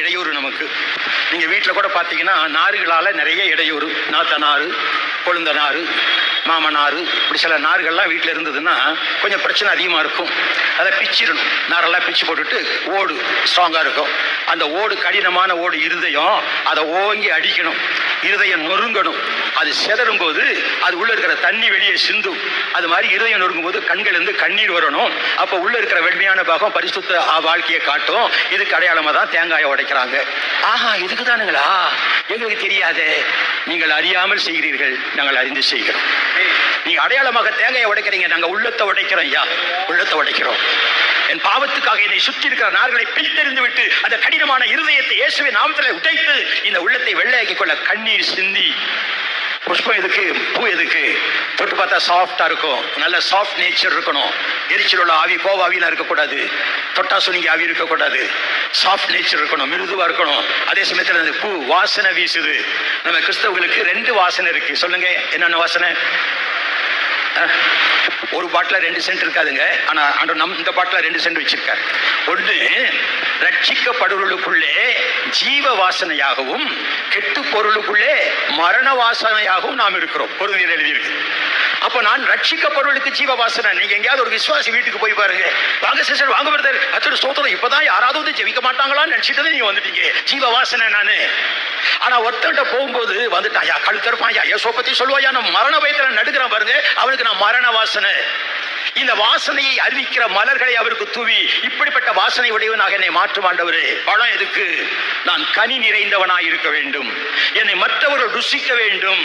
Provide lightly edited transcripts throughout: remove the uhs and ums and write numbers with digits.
இடையூறு நமக்கு. நீங்க வீட்டில் கூட பார்த்தீங்கன்னா நாறுகளால நிறைய இடையூறு. நாத்த நாறு, கொழுந்த நாறு, மாமனாறு, இப்படி சில நார்கள்லாம் வீட்டில் இருந்ததுன்னா கொஞ்சம் பிரச்சனை அதிகமாக இருக்கும். அதை பிச்சிடணும். நாரெல்லாம் பிச்சு போட்டுட்டு ஓடு ஸ்ட்ராங்காக இருக்கும். அந்த ஓடு கடினமான ஓடு இருதயம், அதை ஓங்கி அடிக்கணும். இருதயம் நொறுங்கணும். அது செதறும் போது அது உள்ள இருக்கிற தண்ணி வெளியே சிந்தும். அது மாதிரி இருதயம் நொறுங்கும் போது கண்கள் இருந்து கண்ணீர் வரணும். அப்போ உள்ள இருக்கிற வெண்மையான பாகம் பரிசுத்த வாழ்க்கையை காட்டும். இதுக்கு அடையாளமாக தான் தேங்காயை உடைக்கிறாங்க. ஆஹா, இதுக்கு தானுங்களா? எங்களுக்கு தெரியாதே. நீங்கள் அறியாமல் செய்கிறீர்கள், நாங்கள் அறிந்து செய்கிறோம். நீங்க அடையாளமாக தேங்காயை உடைக்கிறீங்க, நாங்க உள்ளத்தை உடைக்கிறோம். ஐயா, உள்ளத்தை உடைக்கிறோம். என் பாவத்துக்காக என்னை சுற்றி இருக்கிற நார்களை பிரித்தெறிந்து விட்டு அந்த கடினமான இருதயத்தை இயேசுவின் நாமத்திலே உடைத்து இந்த உள்ளத்தை வெள்ளையாக்கிக் கொள்ள கண்ணீர் சிந்தி. புஷ்பம் எதுக்கு? பூ எதுக்கு? தொட்டு பார்த்தா சாஃப்டா இருக்கும். நல்ல சாஃப்ட் நேச்சர் இருக்கணும். எரிச்சல் உள்ள ஆவி, கோவ ஆவிலாம் இருக்கக்கூடாது. தொட்டா சுனிங்க ஆவி இருக்கக்கூடாது. சாஃப்ட் நேச்சர் இருக்கணும், மிருதுவா இருக்கணும். அதே சமயத்தில் அந்த பூ வாசனை வீசுது. நம்ம கிறிஸ்தவர்களுக்கு 2 வாசனை இருக்கு. சொல்லுங்க, என்னென்ன வாசனை? ஒரு பாட்டில் 2 சென்ட் இருக்காதுங்க. ஆனா இந்த பாட்டில் 2 சென்ட் வச்சிருக்காரு. ஒன்று, ரட்சிக்கப்படுவர்களுக்குள்ளே ஜீவ வாசனையாகவும் கெட்டு பொருளுக்குள்ளே மரண வாசனையாகவும் நாம் இருக்கிறோம். பொருள் எழுதியிருக்கு. அப்ப நான் ரட்சிக்கப்படுவர்களுக்கு ஜீவ வாசனை. நீங்க எங்கேயாவது ஒரு விசுவாசி வீட்டுக்கு போய் பாருங்க. வாங்க சிஸ்டர், வாங்க பிரதர், கர்த்தர் ஸ்தோத்திரம், இப்பதான் யாராவது வந்து ஜெபிக்க மாட்டாங்களான்னு நினைச்சிட்டு நீங்க வந்துட்டீங்க. ஜீவ வாசனை நானு. ஆனா ஒருத்தன்ட்ட போகும்போது வந்துட்டான், யா கழுத்தருப்பான், யா யேசுவை பத்தி சொல்லுவாயா, நம்ம மரண பயத்துல நடுக்கிறான் பாருங்க, அவனுக்கு நான் மரண வாசனை. இந்த வாசனையை அறிவிக்கிற மலர்களை அவருக்கு தூவி, இப்படிப்பட்ட வாசனை உடையவனாக என்னை மாற்றும் ஆண்டவரே. பழம் எதுக்கு? நான் கனி நிறைந்தவனாய் இருக்க வேண்டும். என்னை மற்றவர்கள் ருசிக்க வேண்டும்.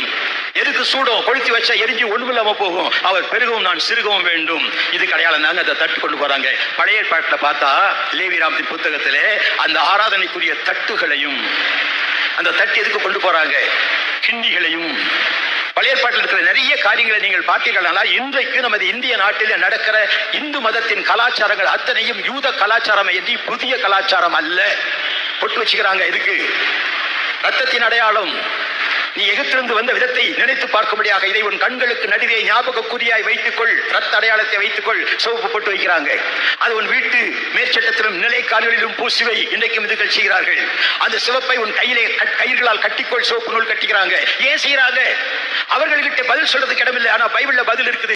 எதுக்கு? சூடம் கொளுத்தி வச்சா எரிஞ்சு ஒண்ணுமில்லாம போகும். அவர் பெருகவும் நான் சிறுகவும் வேண்டும். இது அடையாளம் தாங்க. அதை தட்டு கொண்டு போறாங்க. பழைய ஏற்பாட்டுல பார்த்தா லேவியராமத்தின் புத்தகத்திலே அந்த ஆராதனைக்குரிய தட்டுகளையும், அந்த தட்டு எதுக்கு கொண்டு போறாங்க? கிண்ணிகளையும். பழைய ஏற்பாட்டில் இருக்கிற நிறைய காரியங்களை நீங்கள் பார்த்தீர்களானால் இன்றைக்கு நமது இந்திய நாட்டில் நடக்கிற இந்து மதத்தின் கலாச்சாரங்கள் அத்தனையும் யூத கலாச்சாரம் என்று, புதிய கலாச்சாரம் அல்ல. பொட்டு வச்சுக்கிறாங்க. எதுக்கு? ரத்தத்தின் அடையாளம். நீ எகிப்திலிருந்து வந்த விதத்தை நினைத்து பார்க்கும்படியாக இதை உன் கண்களுக்கு நடுவே ஞாபக குறியாய் வைத்துக்கொள். ரத்த அடையாளத்தை வைத்துக்கொள். சிவப்பு போட்டு வைக்கிறாங்க. அது உன் வீட்டு மேற்சட்டத்திலும் நிலைக்கால்களிலும் பூசுவை. இன்றைக்கும் இதுகள் செய்கிறார்கள். அந்த சிவப்பை உன் கையிலே கயிர்களால் கட்டிக்கொள். சிவப்பு நூல் கட்டிக்கிறாங்க. ஏன் செய்யறாங்க? அவர்கள்கிட்ட பதில் சொல்றதுக்கு இடமில்லை. ஆனா பைபிள்ல பதில் இருக்குது.